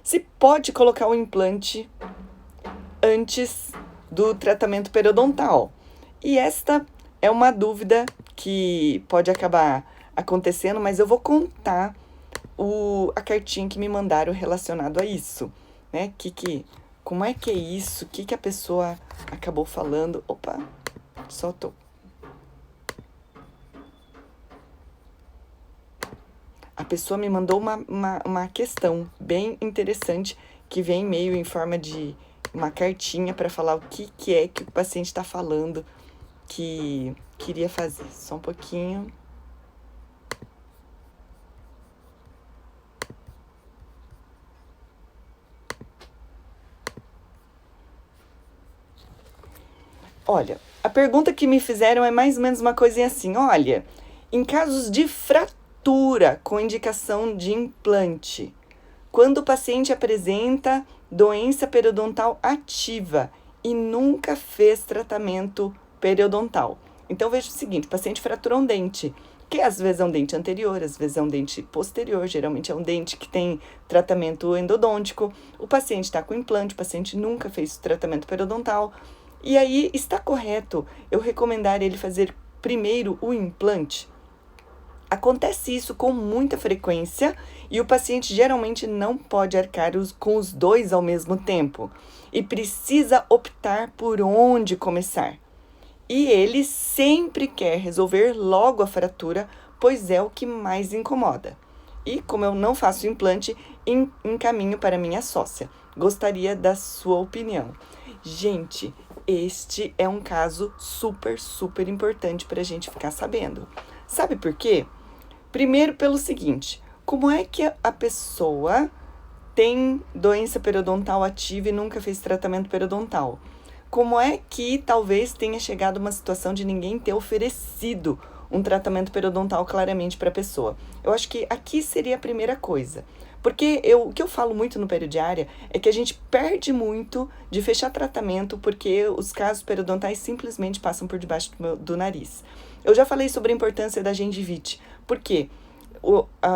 se pode colocar o implante antes do tratamento periodontal. E esta é uma dúvida que pode acabar acontecendo, mas eu vou contar a cartinha que me mandaram relacionado a isso, né? Como é que é isso? O que a pessoa acabou falando? Opa, soltou. A pessoa me mandou uma questão bem interessante que vem meio em forma de uma cartinha para falar o que é que o paciente está falando que queria fazer. Só um pouquinho. Olha, a pergunta que me fizeram é mais ou menos uma coisinha assim. Olha, em casos de fratura com indicação de implante, quando o paciente apresenta doença periodontal ativa e nunca fez tratamento periodontal. Então, veja o seguinte, o paciente fraturou um dente, que às vezes é um dente anterior, às vezes é um dente posterior, geralmente é um dente que tem tratamento endodôntico. O paciente está com implante, o paciente nunca fez tratamento periodontal. E aí, está correto eu recomendar ele fazer primeiro o implante? Acontece isso com muita frequência e o paciente geralmente não pode arcar com os dois ao mesmo tempo e precisa optar por onde começar. E ele sempre quer resolver logo a fratura, pois é o que mais incomoda. E como eu não faço implante, encaminho para minha sócia. Gostaria da sua opinião. Gente, este é um caso super importante para a gente ficar sabendo. Sabe por quê? Primeiro pelo seguinte, como é que a pessoa tem doença periodontal ativa e nunca fez tratamento periodontal? Como é que talvez tenha chegado uma situação de ninguém ter oferecido um tratamento periodontal claramente para a pessoa? Eu acho que aqui seria a primeira coisa. Porque o que eu falo muito no periodiária é que a gente perde muito de fechar tratamento porque os casos periodontais simplesmente passam por debaixo do nariz. Eu já falei sobre a importância da gengivite, porque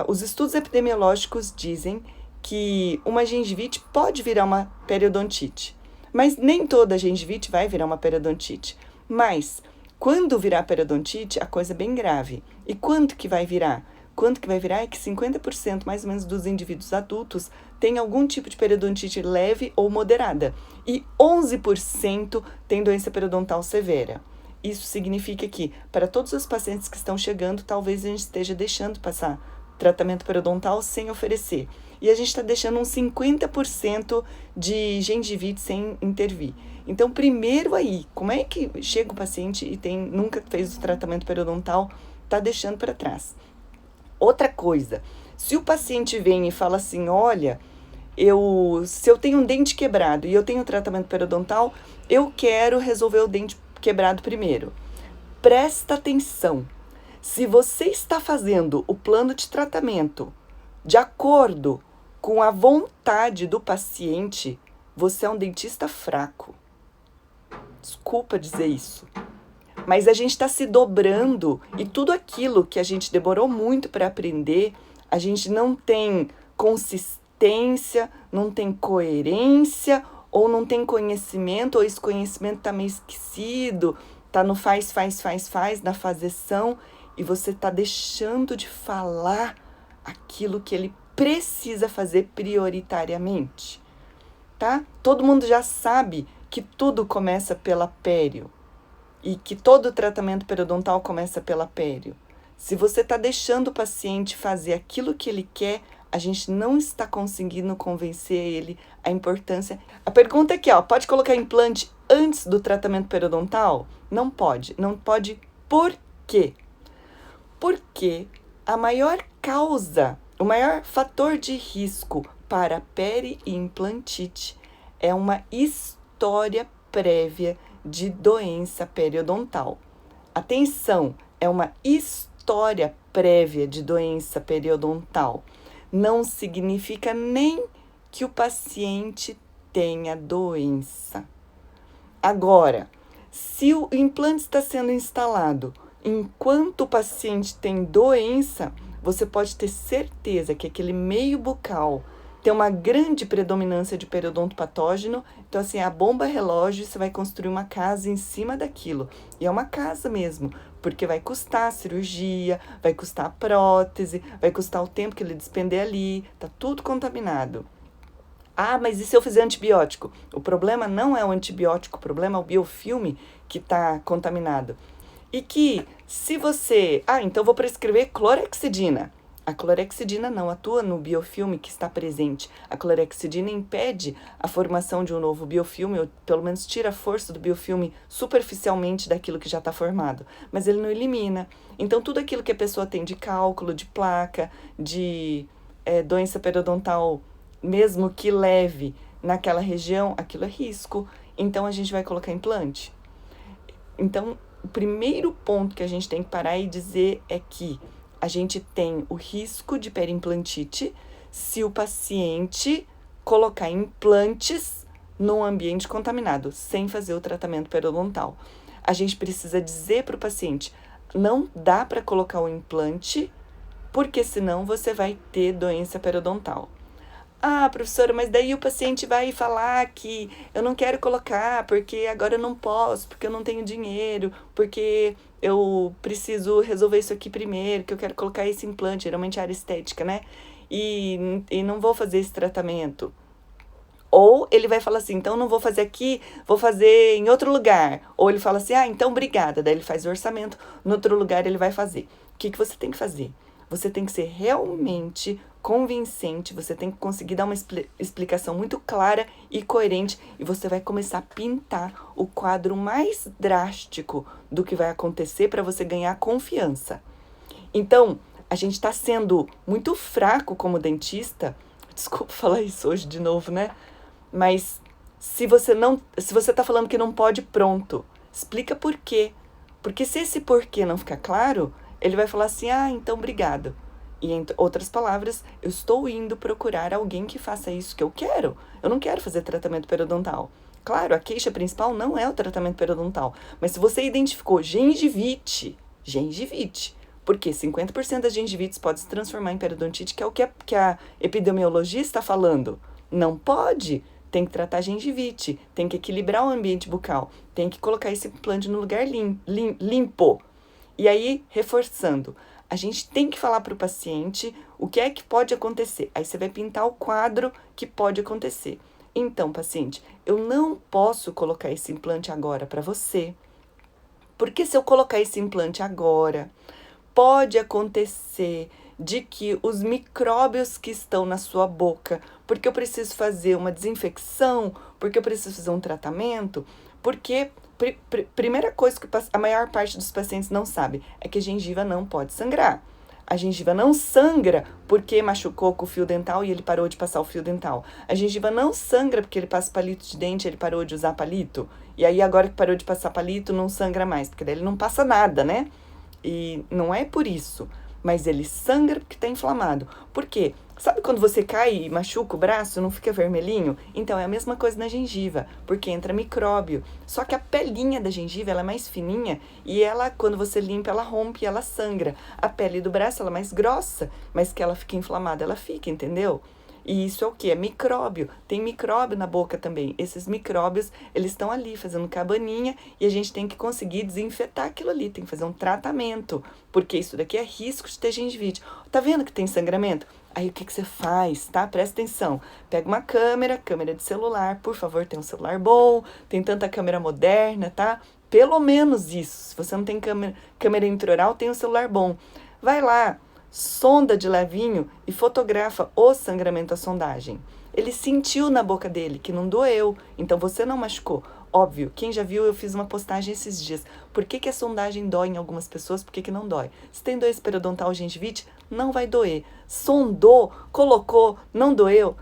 os estudos epidemiológicos dizem que uma gengivite pode virar uma periodontite, mas nem toda gengivite vai virar uma periodontite. Mas quando virar periodontite, a coisa é bem grave. E quanto que vai virar? Quanto que vai virar é que 50% mais ou menos dos indivíduos adultos têm algum tipo de periodontite leve ou moderada e 11% tem doença periodontal severa. Isso significa que, para todos os pacientes que estão chegando, talvez a gente esteja deixando passar tratamento periodontal sem oferecer. E a gente está deixando uns 50% de gengivite sem intervir. Então, primeiro aí, como é que chega o paciente e nunca fez o tratamento periodontal, está deixando para trás. Outra coisa, se o paciente vem e fala assim, olha, se eu tenho um dente quebrado e eu tenho tratamento periodontal, eu quero resolver o dente quebrado primeiro. Presta atenção. Se você está fazendo o plano de tratamento de acordo com a vontade do paciente, você é um dentista fraco. Desculpa dizer isso. Mas a gente está se dobrando e tudo aquilo que a gente demorou muito para aprender, a gente não tem consistência, não tem coerência, ou não tem conhecimento, ou esse conhecimento está meio esquecido, está no faz, na fazeção, e você está deixando de falar aquilo que ele precisa fazer prioritariamente, tá? Todo mundo já sabe que tudo começa pela pério e que todo tratamento periodontal começa pela pério. Se você está deixando o paciente fazer aquilo que ele quer, a gente não está conseguindo convencer ele a importância. A pergunta aqui, pode colocar implante antes do tratamento periodontal? Não pode. Não pode por quê? Porque a maior causa, o maior fator de risco para peri-implantite é uma história prévia de doença periodontal. Atenção, é uma história prévia de doença periodontal. Não significa nem que o paciente tenha doença. Agora, se o implante está sendo instalado enquanto o paciente tem doença, você pode ter certeza que aquele meio bucal tem uma grande predominância de periodonto patógeno. Então, assim, a bomba relógio, você vai construir uma casa em cima daquilo. E é uma casa mesmo, porque vai custar a cirurgia, vai custar a prótese, vai custar o tempo que ele despender ali, tá tudo contaminado. Ah, mas e se eu fizer antibiótico? O problema não é o antibiótico, o problema é o biofilme que está contaminado. E que se você... Ah, então vou prescrever clorexidina. A clorexidina não atua no biofilme que está presente. A clorexidina impede a formação de um novo biofilme, ou pelo menos tira a força do biofilme superficialmente daquilo que já está formado. Mas ele não elimina. Então, tudo aquilo que a pessoa tem de cálculo, de placa, de doença periodontal, mesmo que leve naquela região, aquilo é risco. Então, a gente vai colocar implante. Então, o primeiro ponto que a gente tem que parar e dizer é que a gente tem o risco de periimplantite se o paciente colocar implantes num ambiente contaminado, sem fazer o tratamento periodontal. A gente precisa dizer para o paciente, não dá para colocar o implante, porque senão você vai ter doença periodontal. Ah, professora, mas daí o paciente vai falar que eu não quero colocar, porque agora eu não posso, porque eu não tenho dinheiro, porque eu preciso resolver isso aqui primeiro, que eu quero colocar esse implante, geralmente é área estética, né? E não vou fazer esse tratamento. Ou ele vai falar assim, então não vou fazer aqui, vou fazer em outro lugar. Ou ele fala assim, ah, então obrigada. Daí ele faz o orçamento, no outro lugar ele vai fazer. O que você tem que fazer? Você tem que ser realmente convincente, você tem que conseguir dar uma explicação muito clara e coerente e você vai começar a pintar o quadro mais drástico do que vai acontecer para você ganhar confiança. Então, a gente está sendo muito fraco como dentista, desculpa falar isso hoje de novo, né? Mas se você está falando que não pode, pronto, explica por quê. Porque se esse porquê não ficar claro, ele vai falar assim, ah, então obrigado. E em outras palavras, eu estou indo procurar alguém que faça isso que eu quero. Eu não quero fazer tratamento periodontal. Claro, a queixa principal não é o tratamento periodontal. Mas se você identificou gengivite, porque 50% das gengivites pode se transformar em periodontite, que é o que a epidemiologia está falando. Não pode. Tem que tratar gengivite, tem que equilibrar o ambiente bucal, tem que colocar esse implante no lugar limpo. E aí, reforçando, a gente tem que falar para o paciente o que é que pode acontecer. Aí você vai pintar o quadro que pode acontecer. Então, paciente, eu não posso colocar esse implante agora para você, porque se eu colocar esse implante agora, pode acontecer de que os micróbios que estão na sua boca, porque eu preciso fazer uma desinfecção, porque eu preciso fazer um tratamento, porque primeira coisa que a maior parte dos pacientes não sabe é que a gengiva não pode sangrar. A gengiva não sangra porque machucou com o fio dental e ele parou de passar o fio dental. A gengiva não sangra porque ele passa palito de dente e ele parou de usar palito. E aí agora que parou de passar palito não sangra mais, porque daí ele não passa nada, né? E não é por isso, mas ele sangra porque está inflamado. Por quê? Sabe quando você cai e machuca o braço, não fica vermelhinho? Então é a mesma coisa na gengiva, porque entra micróbio. Só que a pelinha da gengiva ela é mais fininha e ela, quando você limpa, ela rompe e ela sangra. A pele do braço ela é mais grossa, mas que ela fica inflamada, ela fica, entendeu? E isso é o que? É micróbio. Tem micróbio na boca também. Esses micróbios, eles estão ali fazendo cabaninha e a gente tem que conseguir desinfetar aquilo ali. Tem que fazer um tratamento, porque isso daqui é risco de ter gengivite. Tá vendo que tem sangramento? Aí o que você faz, tá? Presta atenção. Pega uma câmera de celular. Por favor, tem um celular bom. Tem tanta câmera moderna, tá? Pelo menos isso. Se você não tem câmera intraoral, tem um celular bom. Vai lá. Sonda de levinho e fotografa o sangramento à sondagem. Ele sentiu na boca dele que não doeu, então você não machucou. Óbvio, quem já viu, eu fiz uma postagem esses dias. Por que a sondagem dói em algumas pessoas, por que não dói? Se tem doença periodontal ou gengivite, não vai doer. Sondou, colocou, não doeu,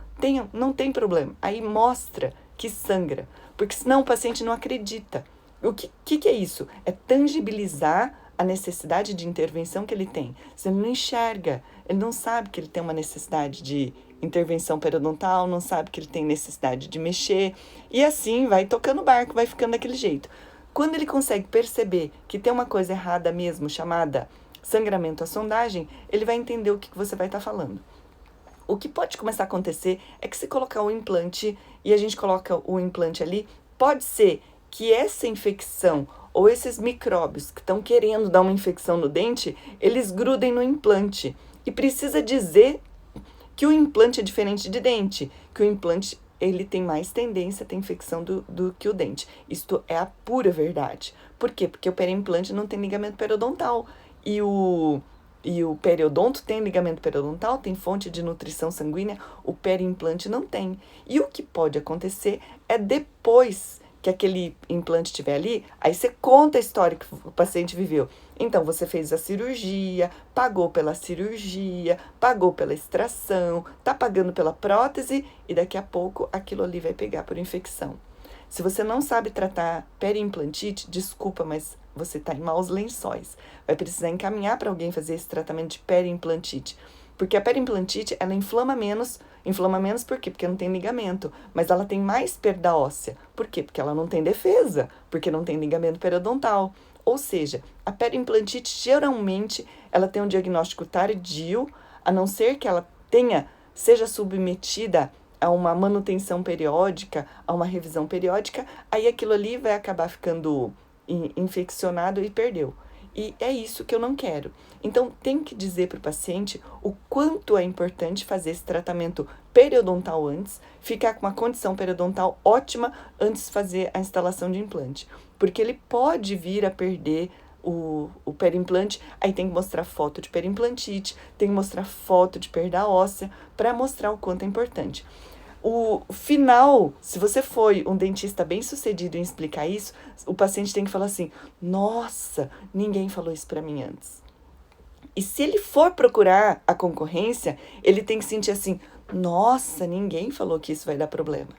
não tem problema. Aí mostra que sangra, porque senão o paciente não acredita. O que é isso? É tangibilizar a necessidade de intervenção que ele tem. Se ele não enxerga, ele não sabe que ele tem uma necessidade de intervenção periodontal, não sabe que ele tem necessidade de mexer, e assim vai tocando o barco, vai ficando daquele jeito. Quando ele consegue perceber que tem uma coisa errada mesmo, chamada sangramento à sondagem, ele vai entender o que você vai estar falando. O que pode começar a acontecer é que se colocar o implante e a gente coloca o implante ali, pode ser que essa infecção ou esses micróbios que estão querendo dar uma infecção no dente, eles grudem no implante. E precisa dizer que o implante é diferente de dente, que o implante ele tem mais tendência a ter infecção do que o dente. Isto é a pura verdade. Por quê? Porque o periimplante não tem ligamento periodontal. E o periodonto tem ligamento periodontal, tem fonte de nutrição sanguínea, o periimplante não tem. E o que pode acontecer é depois que aquele implante estiver ali, aí você conta a história que o paciente viveu. Então, você fez a cirurgia, pagou pela cirurgia, pagou pela extração, tá pagando pela prótese e daqui a pouco aquilo ali vai pegar por infecção. Se você não sabe tratar periimplantite, desculpa, mas você está em maus lençóis. Vai precisar encaminhar para alguém fazer esse tratamento de periimplantite. Porque a periimplantite, ela inflama menos por quê? Porque não tem ligamento, mas ela tem mais perda óssea. Por quê? Porque ela não tem defesa, porque não tem ligamento periodontal. Ou seja, a periimplantite, geralmente, ela tem um diagnóstico tardio, a não ser que ela seja submetida a uma manutenção periódica, a uma revisão periódica, aí aquilo ali vai acabar ficando infeccionado e perdeu. E é isso que eu não quero. Então, tem que dizer para o paciente o quanto é importante fazer esse tratamento periodontal antes, ficar com uma condição periodontal ótima antes de fazer a instalação de implante. Porque ele pode vir a perder o periimplante, aí tem que mostrar foto de periimplantite, tem que mostrar foto de perda óssea, para mostrar o quanto é importante. O final, se você foi um dentista bem sucedido em explicar isso, o paciente tem que falar assim, nossa, ninguém falou isso para mim antes. E se ele for procurar a concorrência, ele tem que sentir assim, nossa, ninguém falou que isso vai dar problema.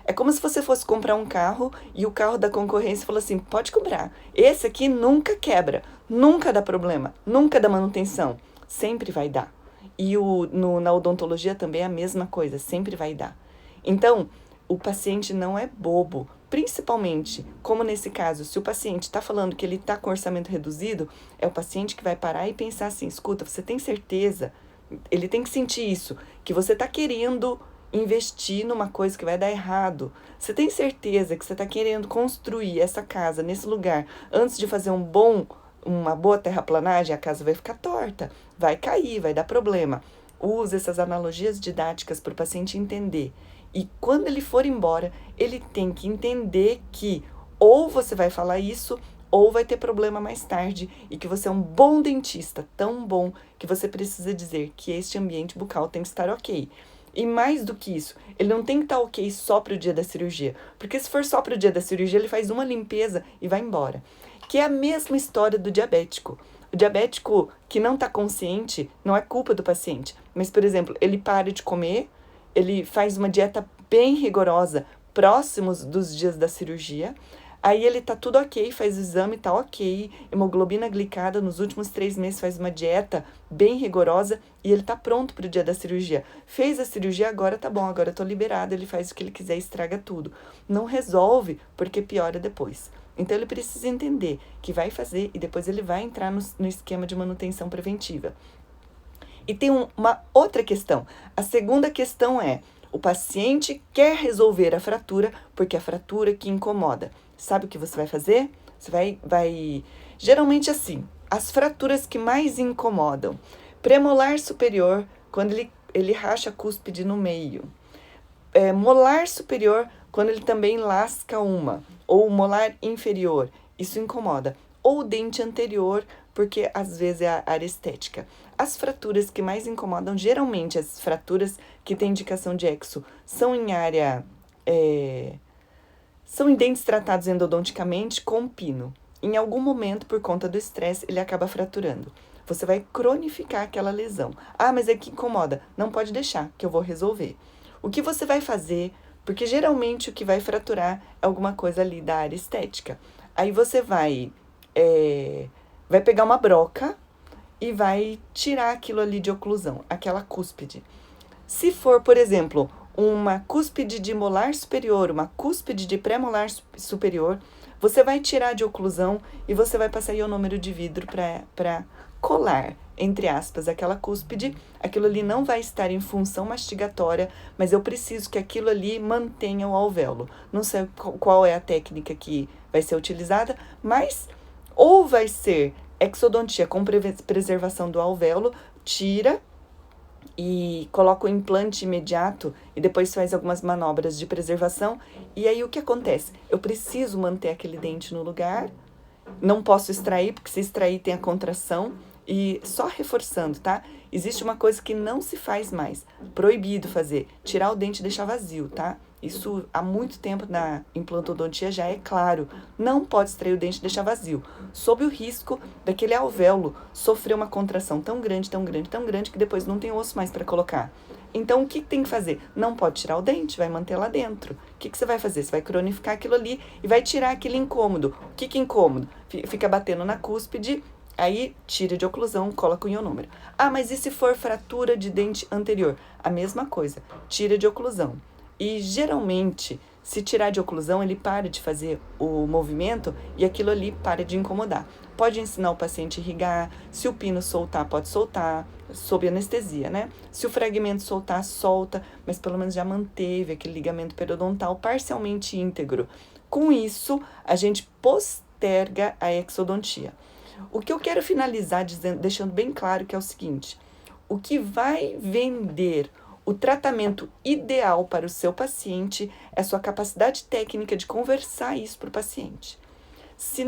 É como se você fosse comprar um carro e o carro da concorrência falou assim, pode comprar, esse aqui nunca quebra, nunca dá problema, nunca dá manutenção, sempre vai dar. E na odontologia também é a mesma coisa, sempre vai dar. Então, o paciente não é bobo, principalmente, como nesse caso, se o paciente está falando que ele está com orçamento reduzido, é o paciente que vai parar e pensar assim, escuta, você tem certeza, ele tem que sentir isso, que você está querendo investir numa coisa que vai dar errado. Você tem certeza que você está querendo construir essa casa nesse lugar antes de fazer uma boa terraplanagem, a casa vai ficar torta, vai cair, vai dar problema. Use essas analogias didáticas para o paciente entender. E quando ele for embora, ele tem que entender que ou você vai falar isso, ou vai ter problema mais tarde, e que você é um bom dentista, tão bom, que você precisa dizer que este ambiente bucal tem que estar ok. E mais do que isso, ele não tem que estar ok só para o dia da cirurgia, porque se for só para o dia da cirurgia, ele faz uma limpeza e vai embora. Que é a mesma história do diabético. O diabético que não está consciente não é culpa do paciente, mas, por exemplo, ele para de comer, ele faz uma dieta bem rigorosa, próximos dos dias da cirurgia, aí ele tá tudo ok, faz o exame, tá ok, hemoglobina glicada, nos últimos 3 meses faz uma dieta bem rigorosa e ele tá pronto pro dia da cirurgia. Fez a cirurgia, agora tá bom, agora eu tô liberado, ele faz o que ele quiser, estraga tudo. Não resolve, porque piora depois. Então ele precisa entender que vai fazer e depois ele vai entrar no esquema de manutenção preventiva. E tem uma outra questão. A segunda questão é, o paciente quer resolver a fratura porque é a fratura que incomoda. Sabe o que você vai fazer? Você vai... Geralmente assim, as fraturas que mais incomodam. Premolar superior, quando ele racha a cúspide no meio. Molar superior, quando ele também lasca uma. Ou molar inferior, isso incomoda. Ou o dente anterior, porque às vezes é a área estética. As fraturas que mais incomodam, geralmente as fraturas que têm indicação de exo, são em área... são em dentes tratados endodonticamente com pino. Em algum momento, por conta do estresse, ele acaba fraturando. Você vai cronificar aquela lesão. Ah, mas é que incomoda. Não pode deixar, que eu vou resolver. O que você vai fazer? Porque geralmente o que vai fraturar é alguma coisa ali da área estética. Aí você vai pegar uma broca e vai tirar aquilo ali de oclusão, aquela cúspide. Se for, por exemplo, uma cúspide de molar superior, uma cúspide de pré-molar superior, você vai tirar de oclusão e você vai passar ionômero de vidro para colar, entre aspas, aquela cúspide, aquilo ali não vai estar em função mastigatória, mas eu preciso que aquilo ali mantenha o alvéolo. Não sei qual é a técnica que vai ser utilizada, mas ou vai ser exodontia com preservação do alvéolo, tira e coloca o implante imediato e depois faz algumas manobras de preservação. E aí o que acontece? Eu preciso manter aquele dente no lugar, não posso extrair, porque se extrair tem a contração. E só reforçando, tá? Existe uma coisa que não se faz mais, proibido fazer, tirar o dente e deixar vazio, tá? Isso há muito tempo na implantodontia já é claro. Não pode extrair o dente e deixar vazio, sob o risco daquele alvéolo sofrer uma contração tão grande, tão grande, tão grande, que depois não tem osso mais para colocar. Então, o que tem que fazer? Não pode tirar o dente, vai manter lá dentro. O que você vai fazer? Você vai cronificar aquilo ali e vai tirar aquele incômodo. O que é incômodo? Fica batendo na cúspide. Aí, tira de oclusão, coloca o ionômero. Ah, mas e se for fratura de dente anterior? A mesma coisa, tira de oclusão. E, geralmente, se tirar de oclusão, ele para de fazer o movimento e aquilo ali para de incomodar. Pode ensinar o paciente a irrigar, se o pino soltar, pode soltar, sob anestesia, né? Se o fragmento soltar, solta, mas pelo menos já manteve aquele ligamento periodontal parcialmente íntegro. Com isso, a gente posterga a exodontia. O que eu quero finalizar deixando bem claro que é o seguinte: o que vai vender o tratamento ideal para o seu paciente é a sua capacidade técnica de conversar isso para o paciente. Se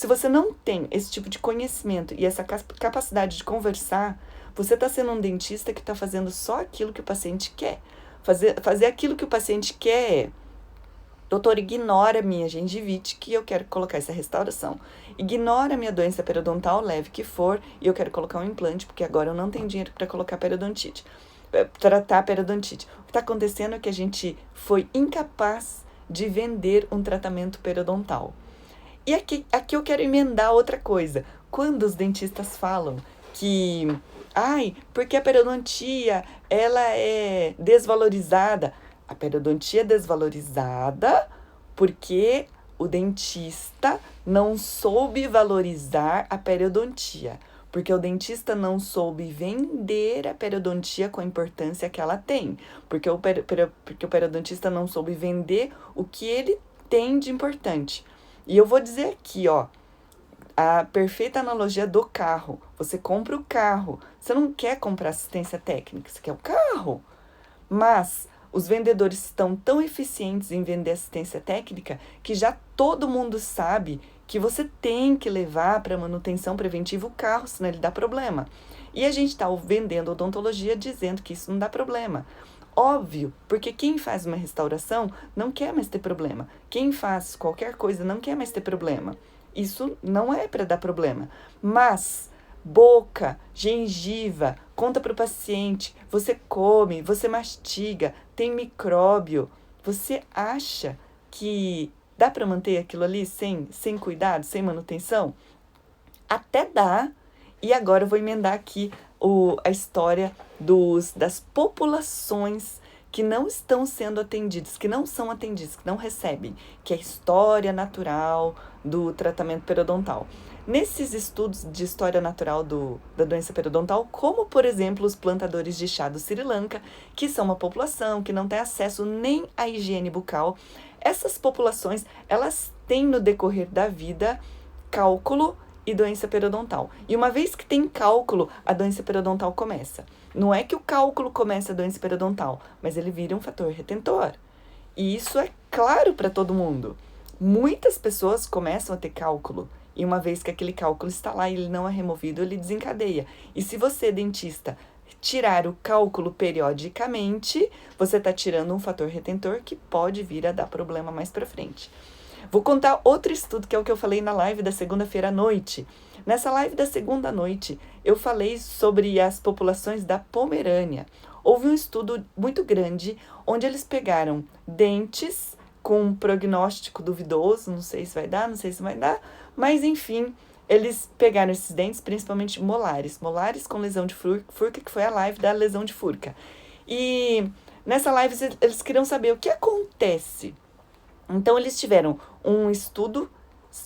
você não tem esse tipo de conhecimento e essa capacidade de conversar, você está sendo um dentista que está fazendo só aquilo que o paciente quer. Fazer aquilo que o paciente quer é: doutor, ignora a minha gengivite que eu quero colocar essa restauração. Ignora a minha doença periodontal, leve que for, e eu quero colocar um implante, porque agora eu não tenho dinheiro para colocar periodontite, tratar a periodontite. O que está acontecendo é que a gente foi incapaz de vender um tratamento periodontal. E aqui eu quero emendar outra coisa. Quando os dentistas falam que, porque a periodontia, ela é desvalorizada. A periodontia é desvalorizada porque o dentista não soube valorizar a periodontia. Porque o dentista não soube vender a periodontia com a importância que ela tem. Porque o periodontista não soube vender o que ele tem de importante. E eu vou dizer aqui, ó, a perfeita analogia do carro. Você compra o carro, você não quer comprar assistência técnica, você quer o carro. Mas os vendedores estão tão eficientes em vender assistência técnica que já todo mundo sabe que você tem que levar para manutenção preventiva o carro, senão ele dá problema. E a gente está vendendo odontologia dizendo que isso não dá problema. Óbvio, porque quem faz uma restauração não quer mais ter problema. Quem faz qualquer coisa não quer mais ter problema. Isso não é para dar problema. Mas boca, gengiva, conta para o paciente, você come, você mastiga, tem micróbio. Você acha que dá para manter aquilo ali sem cuidado, sem manutenção? Até dá. E agora eu vou emendar aqui a história das populações que não estão sendo atendidas, que não são atendidas, que não recebem, que é a história natural do tratamento periodontal. Nesses estudos de história natural da doença periodontal, como, por exemplo, os plantadores de chá do Sri Lanka, que são uma população que não tem acesso nem à higiene bucal, essas populações, elas têm no decorrer da vida cálculo e doença periodontal. E uma vez que tem cálculo, a doença periodontal começa. Não é que o cálculo começa a doença periodontal, mas ele vira um fator retentor. E isso é claro para todo mundo. Muitas pessoas começam a ter cálculo. E uma vez que aquele cálculo está lá e ele não é removido, ele desencadeia. E se você, dentista, tirar o cálculo periodicamente, você está tirando um fator retentor que pode vir a dar problema mais para frente. Vou contar outro estudo, que é o que eu falei na live da segunda-feira à noite. Nessa live da segunda à noite, eu falei sobre as populações da Pomerânia. Houve um estudo muito grande, onde eles pegaram dentes com um prognóstico duvidoso, não sei se vai dar, mas enfim, eles pegaram esses dentes, principalmente molares com lesão de furca, que foi a live da lesão de furca. E nessa live eles queriam saber o que acontece. Então, eles tiveram um estudo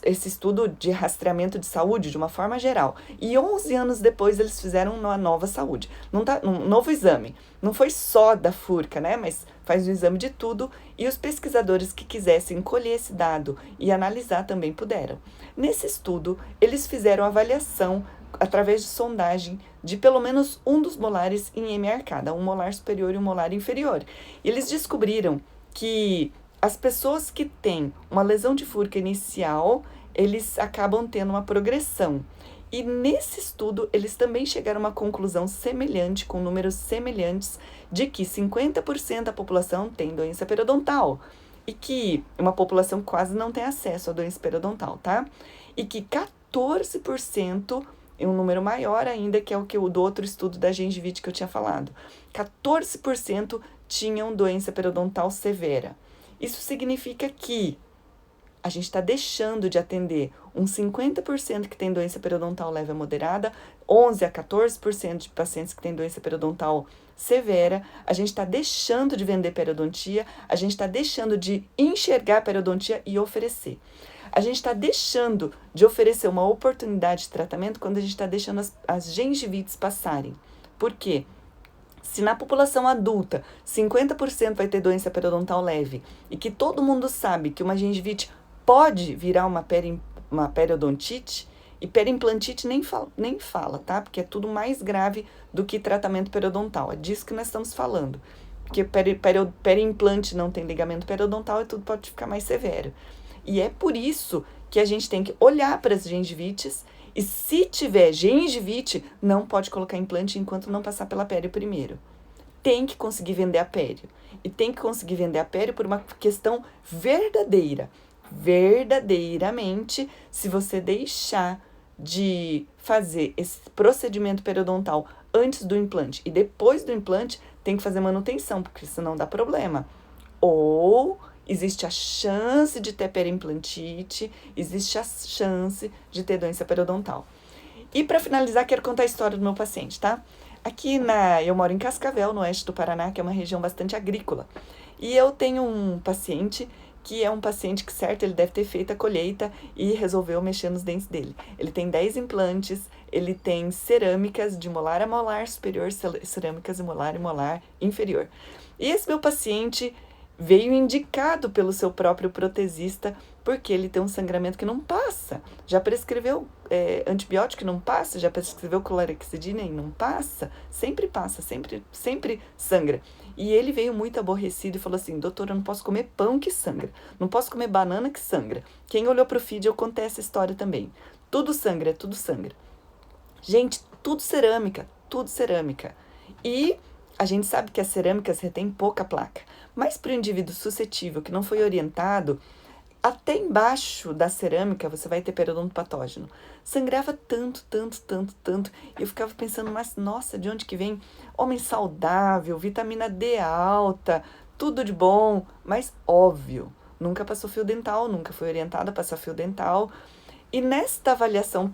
esse estudo de rastreamento de saúde de uma forma geral. E 11 anos depois eles fizeram uma nova saúde, um novo exame. Não foi só da furca, né? Mas faz um exame de tudo e os pesquisadores que quisessem colher esse dado e analisar também puderam. Nesse estudo, eles fizeram avaliação através de sondagem de pelo menos um dos molares em M arcada, um molar superior e um molar inferior. E eles descobriram que as pessoas que têm uma lesão de furca inicial, eles acabam tendo uma progressão. E nesse estudo, eles também chegaram a uma conclusão semelhante, com números semelhantes, de que 50% da população tem doença periodontal. E que uma população quase não tem acesso à doença periodontal, tá? E que 14%, é um número maior ainda, que é o que o do outro estudo da gengivite que eu tinha falado, 14% tinham doença periodontal severa. Isso significa que a gente está deixando de atender uns 50% que tem doença periodontal leve a moderada, 11 a 14% de pacientes que têm doença periodontal severa, a gente está deixando de vender periodontia, a gente está deixando de enxergar a periodontia e oferecer. A gente está deixando de oferecer uma oportunidade de tratamento quando a gente está deixando as gengivites passarem. Por quê? Se na população adulta 50% vai ter doença periodontal leve e que todo mundo sabe que uma gengivite pode virar uma periodontite, e periimplantite nem fala, tá? Porque é tudo mais grave do que tratamento periodontal. É disso que nós estamos falando. Porque periimplante não tem ligamento periodontal e tudo pode ficar mais severo. E é por isso que a gente tem que olhar para as gengivites e se tiver gengivite, não pode colocar implante enquanto não passar pela pério primeiro. Tem que conseguir vender a pério. E tem que conseguir vender a pério por uma questão verdadeira. Verdadeiramente, se você deixar de fazer esse procedimento periodontal antes do implante e depois do implante, tem que fazer manutenção, porque senão dá problema. Ou existe a chance de ter periimplantite, existe a chance de ter doença periodontal. E para finalizar, quero contar a história do meu paciente, tá? Eu moro em Cascavel, no oeste do Paraná, que é uma região bastante agrícola. E eu tenho um paciente que é um paciente que, certo, ele deve ter feito a colheita e resolveu mexer nos dentes dele. Ele tem 10 implantes, ele tem cerâmicas de molar a molar superior, cerâmicas de molar e molar inferior. E esse meu paciente veio indicado pelo seu próprio protesista porque ele tem um sangramento que não passa. Já prescreveu antibiótico e não passa, já prescreveu clorexidina e não passa. Sempre passa, sempre sangra. E ele veio muito aborrecido e falou assim: doutor, eu não posso comer pão que sangra, não posso comer banana que sangra. Quem olhou pro feed, eu contei essa história também. Tudo sangra, tudo sangra. Gente, tudo cerâmica. E a gente sabe que as cerâmicas retêm pouca placa, mas para o indivíduo suscetível que não foi orientado, até embaixo da cerâmica você vai ter periodonto patógeno. Sangrava tanto, e eu ficava pensando, mas nossa, de onde que vem? Homem saudável, vitamina D alta, tudo de bom, mas óbvio, nunca passou fio dental, nunca foi orientada a passar fio dental. E nesta avaliação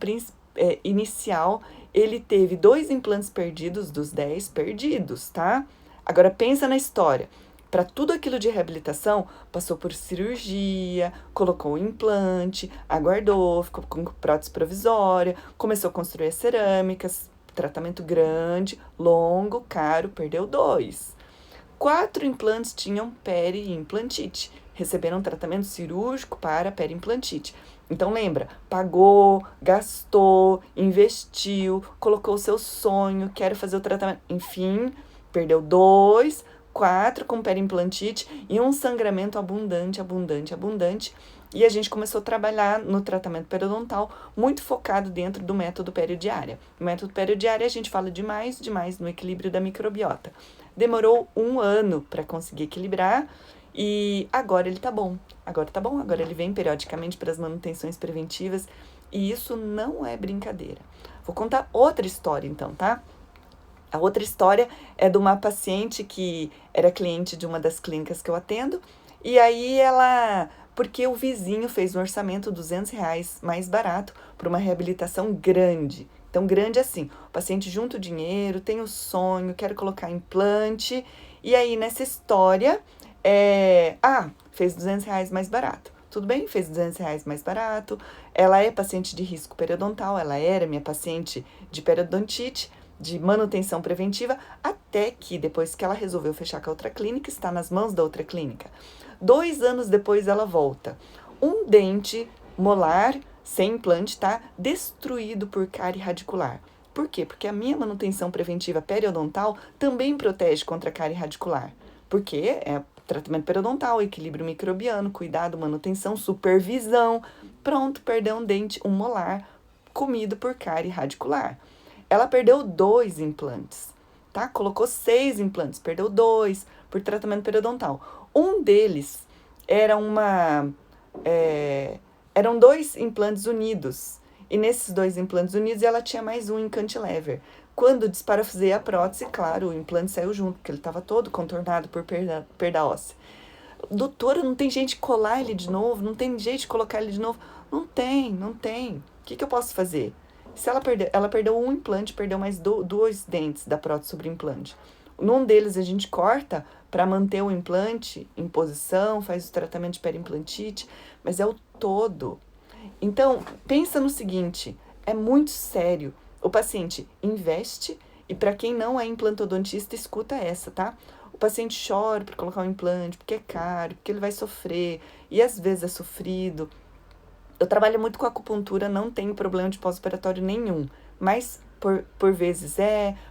inicial, ele teve 2 implantes perdidos dos 10 perdidos, tá? Agora pensa na história. Para tudo aquilo de reabilitação, passou por cirurgia, colocou o implante, aguardou, ficou com prótese provisória, começou a construir as cerâmicas, tratamento grande, longo, caro, perdeu 2. 4 implantes tinham periimplantite, receberam tratamento cirúrgico para periimplantite. Então lembra, pagou, gastou, investiu, colocou o seu sonho, quero fazer o tratamento, enfim, perdeu 2, 4 com periimplantite e um sangramento abundante. E a gente começou a trabalhar no tratamento periodontal, muito focado dentro do método periodiária. No método periodiária a gente fala demais no equilíbrio da microbiota. Demorou 1 ano para conseguir equilibrar e agora ele tá bom. Agora ele vem periodicamente para as manutenções preventivas e isso não é brincadeira. Vou contar outra história então, tá? A outra história é de uma paciente que era cliente de uma das clínicas que eu atendo, e aí porque o vizinho fez um orçamento R$200 mais barato para uma reabilitação grande. Então, grande assim, o paciente junta o dinheiro, tem o sonho, quer colocar implante, e aí nessa história, fez R$200 mais barato. tudo bem, fez R$200 mais barato. Ela é paciente de risco periodontal, ela era minha paciente de periodontite, de manutenção preventiva, até que depois que ela resolveu fechar com a outra clínica, está nas mãos da outra clínica. 2 anos depois ela volta. Um dente molar sem implante tá destruído por cárie radicular. Por quê? Porque a minha manutenção preventiva periodontal também protege contra a cárie radicular. Porque é tratamento periodontal, equilíbrio microbiano, cuidado, manutenção, supervisão. Pronto, perdeu um dente, um molar, comido por cárie radicular. Ela perdeu 2 implantes, tá? Colocou 6 implantes, perdeu 2 por tratamento periodontal. Um deles era eram 2 implantes unidos. E nesses 2 implantes unidos, ela tinha mais um em cantilever. Quando desparafusei a prótese, claro, o implante saiu junto, porque ele estava todo contornado por perda óssea. Doutora, não tem jeito de colar ele de novo? Não tem jeito de colocar ele de novo? Não tem. O que eu posso fazer? Se ela perdeu um implante, perdeu mais 2 dentes da prótese sobre implante. Num deles a gente corta para manter o implante em posição, faz o tratamento de periimplantite, mas é o todo. Então, pensa no seguinte, é muito sério. O paciente investe, e para quem não é implantodontista, escuta essa, tá? O paciente chora para colocar um implante, porque é caro, porque ele vai sofrer, e às vezes é sofrido. Eu trabalho muito com acupuntura, não tenho problema de pós-operatório nenhum, mas por vezes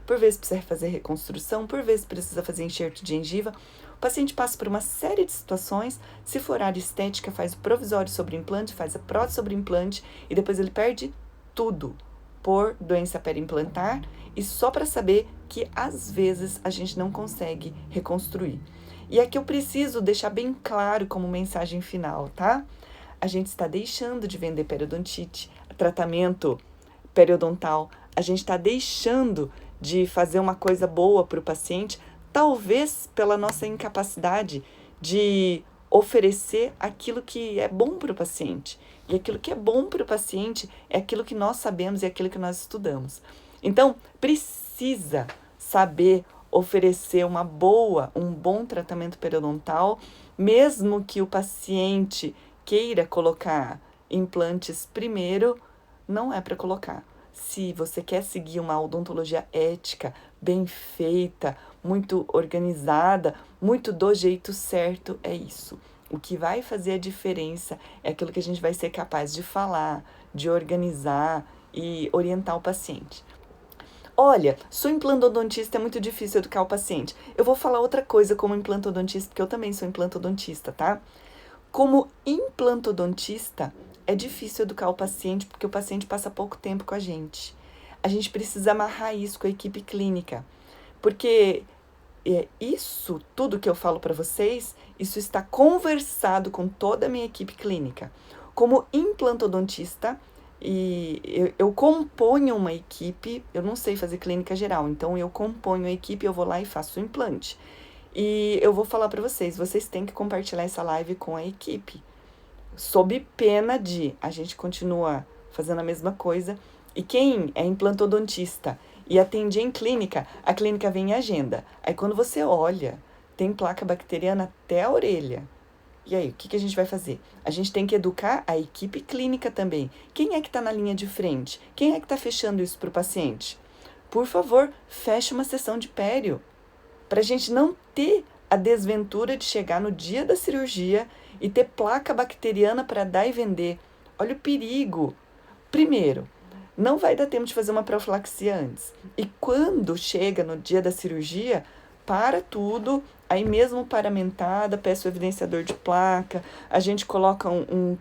por vezes precisa fazer reconstrução, por vezes precisa fazer enxerto de gengiva. O paciente passa por uma série de situações, se for área estética, faz o provisório sobre implante, faz a prótese sobre implante e depois ele perde tudo por doença periimplantar e só para saber que às vezes a gente não consegue reconstruir. E aqui eu preciso deixar bem claro como mensagem final, tá? A gente está deixando de vender periodontite, tratamento periodontal, a gente está deixando de fazer uma coisa boa para o paciente, talvez pela nossa incapacidade de oferecer aquilo que é bom para o paciente. E aquilo que é bom para o paciente é aquilo que nós sabemos e aquilo que nós estudamos. Então, precisa saber oferecer um bom tratamento periodontal, mesmo que o paciente queira colocar implantes primeiro, não é para colocar. Se você quer seguir uma odontologia ética, bem feita, muito organizada, muito do jeito certo, é isso. O que vai fazer a diferença é aquilo que a gente vai ser capaz de falar, de organizar e orientar o paciente. Olha, sou implantodontista, é muito difícil educar o paciente. Eu vou falar outra coisa como implantodontista, porque eu também sou implantodontista, tá? Como implantodontista, é difícil educar o paciente porque o paciente passa pouco tempo com a gente. A gente precisa amarrar isso com a equipe clínica, porque isso, tudo que eu falo para vocês, isso está conversado com toda a minha equipe clínica. Como implantodontista, eu componho uma equipe, eu não sei fazer clínica geral, então eu componho a equipe, eu vou lá e faço o implante. E eu vou falar para vocês têm que compartilhar essa live com a equipe. Sob pena de a gente continua fazendo a mesma coisa. E quem é implantodontista e atende em clínica, a clínica vem em agenda. Aí quando você olha, tem placa bacteriana até a orelha. E aí, o que a gente vai fazer? A gente tem que educar a equipe clínica também. Quem é que está na linha de frente? Quem é que está fechando isso para o paciente? Por favor, feche uma sessão de pério. Para a gente não ter a desventura de chegar no dia da cirurgia e ter placa bacteriana para dar e vender. Olha o perigo. Primeiro, não vai dar tempo de fazer uma profilaxia antes. E quando chega no dia da cirurgia, para tudo, aí mesmo paramentada, peço o evidenciador de placa, a gente coloca um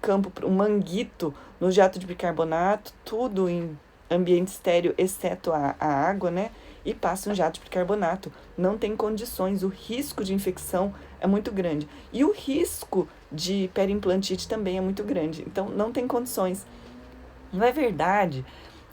manguito no jato de bicarbonato, tudo em ambiente estéreo, exceto a água, né? E passa um jato de bicarbonato. Não tem condições, o risco de infecção é muito grande. E o risco de periimplantite também é muito grande. Então, não tem condições. Não é verdade?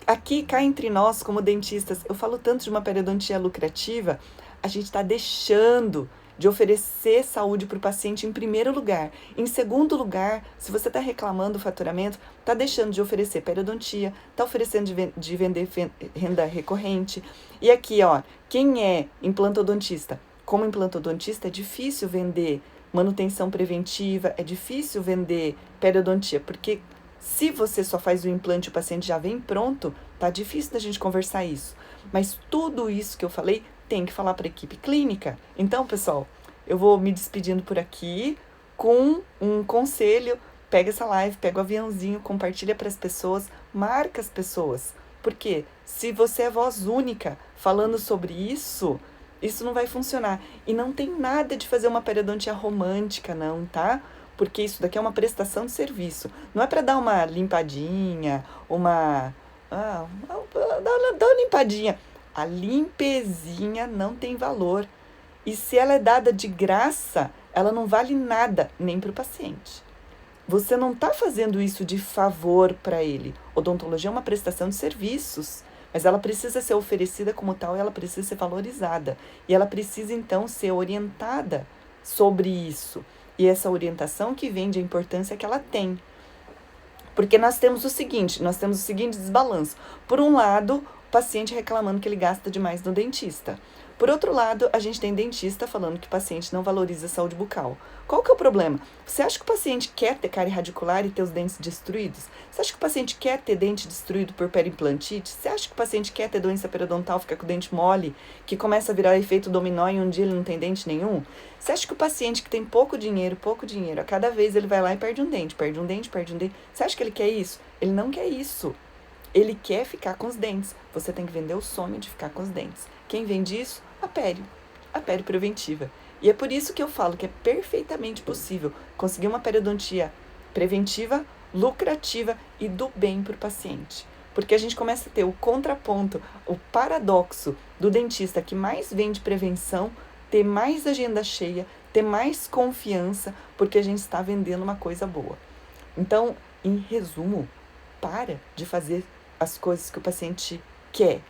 Aqui, cá entre nós, como dentistas, eu falo tanto de uma periodontia lucrativa, a gente está deixando de oferecer saúde para o paciente em primeiro lugar. Em segundo lugar, se você está reclamando do faturamento, está deixando de oferecer periodontia, está oferecendo de vender renda recorrente. E aqui, ó, quem é implantodontista? Como implantodontista, é difícil vender manutenção preventiva. É difícil vender periodontia, porque se você só faz o implante e o paciente já vem pronto, tá difícil da gente conversar isso. Mas tudo isso que eu falei tem que falar para a equipe clínica. Então, pessoal, eu vou me despedindo por aqui com um conselho. Pega essa live, pega o aviãozinho, compartilha para as pessoas, marca as pessoas. Porque se você é voz única falando sobre isso, isso não vai funcionar. E não tem nada de fazer uma periodontia romântica, não, tá? Porque isso daqui é uma prestação de serviço. Não é para dar uma limpadinha, dá uma limpadinha. A limpezinha não tem valor. E se ela é dada de graça, ela não vale nada, nem para o paciente. Você não está fazendo isso de favor para ele. Odontologia é uma prestação de serviços, mas ela precisa ser oferecida como tal e ela precisa ser valorizada. E ela precisa, então, ser orientada sobre isso. E essa orientação que vem de a importância que ela tem. Porque nós temos o seguinte desbalanço. Por um lado, o paciente reclamando que ele gasta demais no dentista. Por outro lado, a gente tem dentista falando que o paciente não valoriza a saúde bucal. Qual que é o problema? Você acha que o paciente quer ter cárie radicular e ter os dentes destruídos? Você acha que o paciente quer ter dente destruído por periimplantite? Você acha que o paciente quer ter doença periodontal, ficar com o dente mole, que começa a virar efeito dominó e um dia ele não tem dente nenhum? Você acha que o paciente que tem pouco dinheiro, a cada vez ele vai lá e perde um dente. Você acha que ele quer isso? Ele não quer isso. Ele quer ficar com os dentes. Você tem que vender o sonho de ficar com os dentes. Quem vende isso? A pério preventiva. E é por isso que eu falo que é perfeitamente possível conseguir uma periodontia preventiva, lucrativa e do bem para o paciente. Porque a gente começa a ter o contraponto, o paradoxo do dentista que mais vende prevenção, ter mais agenda cheia, ter mais confiança, porque a gente está vendendo uma coisa boa. Então, em resumo, para de fazer as coisas que o paciente quer.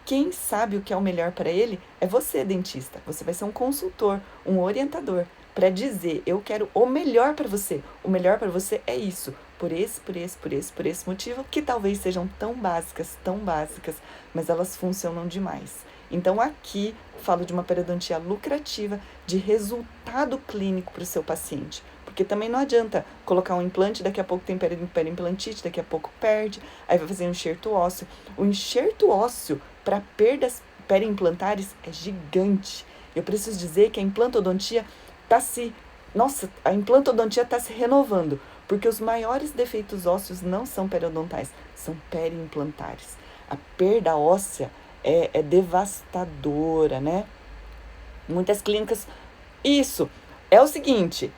Quem sabe o que é o melhor para ele é você, dentista. Você vai ser um consultor, um orientador, para dizer, eu quero o melhor para você. O melhor para você é isso, por esse motivo, que talvez sejam tão básicas, mas elas funcionam demais. Então aqui falo de uma periodontia lucrativa, de resultado clínico para o seu paciente. Porque também não adianta colocar um implante, daqui a pouco tem periimplantite, daqui a pouco perde, aí vai fazer um enxerto ósseo. O enxerto ósseo para perdas periimplantares é gigante. Eu preciso dizer que a implantodontia a implantodontia está se renovando, porque os maiores defeitos ósseos não são periodontais, são periimplantares. A perda óssea é devastadora, né? Muitas clínicas... Isso... É o seguinte,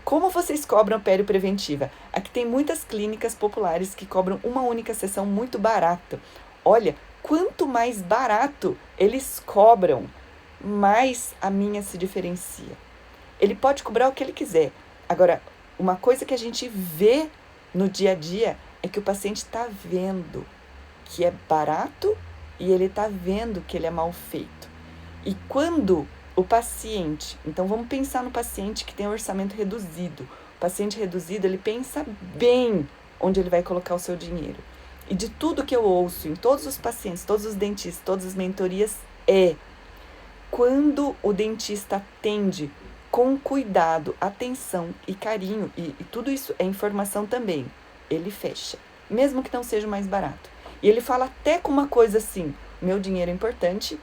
como vocês cobram a pério preventiva? Aqui tem muitas clínicas populares que cobram uma única sessão muito barata. Olha, quanto mais barato eles cobram, mais a minha se diferencia. Ele pode cobrar o que ele quiser. Agora, uma coisa que a gente vê no dia a dia é que o paciente está vendo que é barato e ele está vendo que ele é mal feito. E quando... o paciente, então vamos pensar no paciente que tem um orçamento reduzido. O paciente reduzido, ele pensa bem onde ele vai colocar o seu dinheiro. E de tudo que eu ouço em todos os pacientes, todos os dentistas, todas as mentorias, quando o dentista atende com cuidado, atenção e carinho, e tudo isso é informação também, ele fecha, mesmo que não seja o mais barato. E ele fala até com uma coisa assim, meu dinheiro é importante,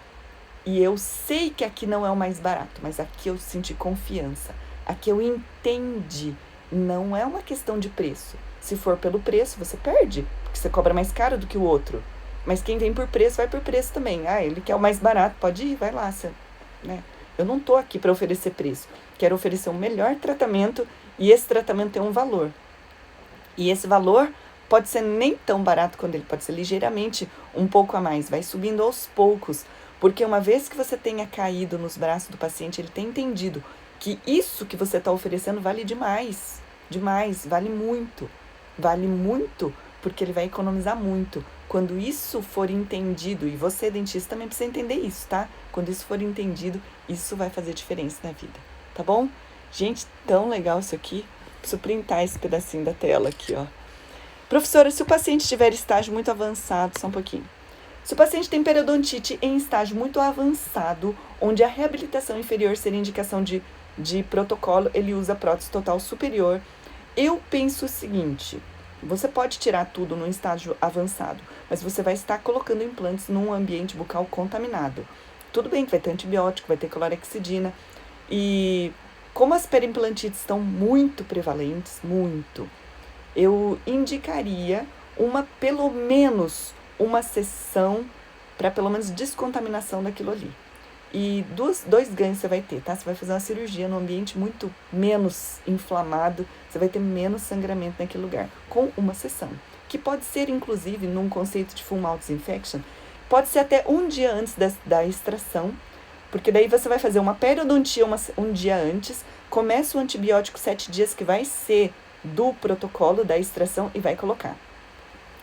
e eu sei que aqui não é o mais barato, mas aqui eu senti confiança. Aqui eu entendi. Não é uma questão de preço. Se for pelo preço, você perde, porque você cobra mais caro do que o outro. Mas quem vem por preço, vai por preço também. Ele quer o mais barato, pode ir, vai lá. Né? Eu não estou aqui para oferecer preço. Quero oferecer um melhor tratamento e esse tratamento tem um valor. E esse valor pode ser nem tão barato quanto ele, pode ser ligeiramente um pouco a mais. Vai subindo aos poucos. Porque uma vez que você tenha caído nos braços do paciente, ele tem entendido que isso que você está oferecendo vale demais, vale muito, porque ele vai economizar muito. Quando isso for entendido, e você, dentista, também precisa entender isso, tá? Quando isso for entendido, isso vai fazer diferença na vida, tá bom? Gente, tão legal isso aqui. Preciso printar esse pedacinho da tela aqui, ó. Professora, se o paciente tiver estágio muito avançado, só um pouquinho. Se o paciente tem periodontite em estágio muito avançado, onde a reabilitação inferior seria indicação de de protocolo, ele usa prótese total superior. Eu penso o seguinte, você pode tirar tudo num estágio avançado, mas você vai estar colocando implantes num ambiente bucal contaminado. Tudo bem que vai ter antibiótico, vai ter clorexidina, e como as perimplantites estão muito prevalentes, eu indicaria pelo menos uma sessão para pelo menos descontaminação daquilo ali. E dois ganhos você vai ter, tá? Você vai fazer uma cirurgia num ambiente muito menos inflamado, você vai ter menos sangramento naquele lugar, com uma sessão. Que pode ser, inclusive, num conceito de full mouth disinfection, pode ser até um dia antes da extração, porque daí você vai fazer uma periodontia um dia antes, começa o antibiótico 7 dias, que vai ser do protocolo da extração, e vai colocar.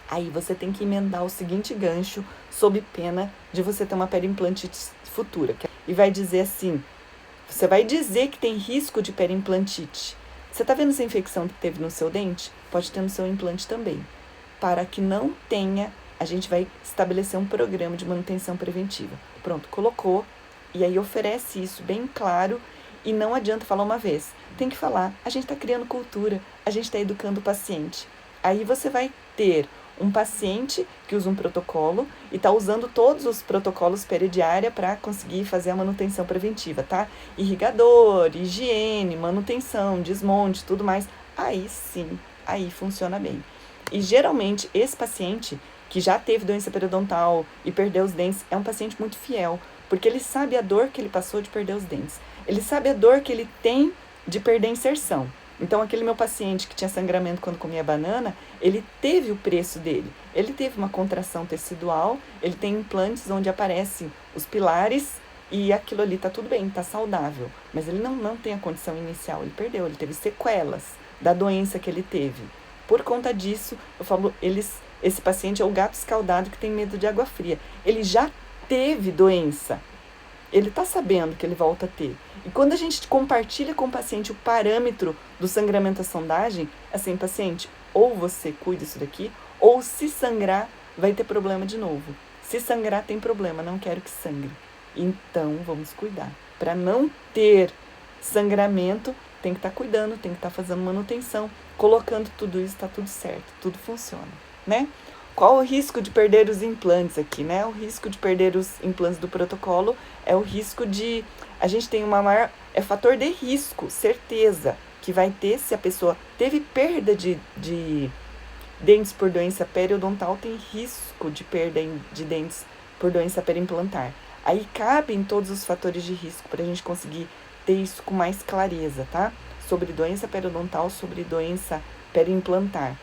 Aí você tem que emendar o seguinte gancho, sob pena de você ter uma periimplantite futura. E vai dizer assim, você vai dizer que tem risco de periimplantite. Você tá vendo essa infecção que teve no seu dente? Pode ter no seu implante também. Para que não tenha, a gente vai estabelecer um programa de manutenção preventiva. Pronto, colocou, e aí oferece isso bem claro, e não adianta falar uma vez. Tem que falar, a gente está criando cultura, a gente está educando o paciente. Aí você vai ter um paciente que usa um protocolo e está usando todos os protocolos peridiária para conseguir fazer a manutenção preventiva, tá? Irrigador, higiene, manutenção, desmonte, tudo mais. Aí sim, aí funciona bem. E geralmente esse paciente que já teve doença periodontal e perdeu os dentes é um paciente muito fiel, porque ele sabe a dor que ele passou de perder os dentes. Ele sabe a dor que ele tem de perder a inserção. Então, aquele meu paciente que tinha sangramento quando comia banana, ele teve o preço dele. Ele teve uma contração tecidual, ele tem implantes onde aparecem os pilares e aquilo ali tá tudo bem, tá saudável. Mas ele não tem a condição inicial, ele perdeu, ele teve sequelas da doença que ele teve. Por conta disso, eu falo, esse paciente é o gato escaldado que tem medo de água fria. Ele já teve doença. Ele está sabendo que ele volta a ter. E quando a gente compartilha com o paciente o parâmetro do sangramento à sondagem, assim, paciente, ou você cuida disso daqui, ou se sangrar, vai ter problema de novo. Se sangrar, tem problema, não quero que sangre. Então, vamos cuidar. Para não ter sangramento, tem que estar cuidando, tem que estar fazendo manutenção, colocando tudo isso, está tudo certo, tudo funciona, né? Qual o risco de perder os implantes aqui, né? O risco de perder os implantes do protocolo é o risco de... A gente tem uma maior... É fator de risco, certeza, que vai ter se a pessoa teve perda de dentes por doença periodontal, tem risco de perda de dentes por doença periimplantar. Aí cabem todos os fatores de risco para a gente conseguir ter isso com mais clareza, tá? Sobre doença periodontal, sobre doença periimplantar.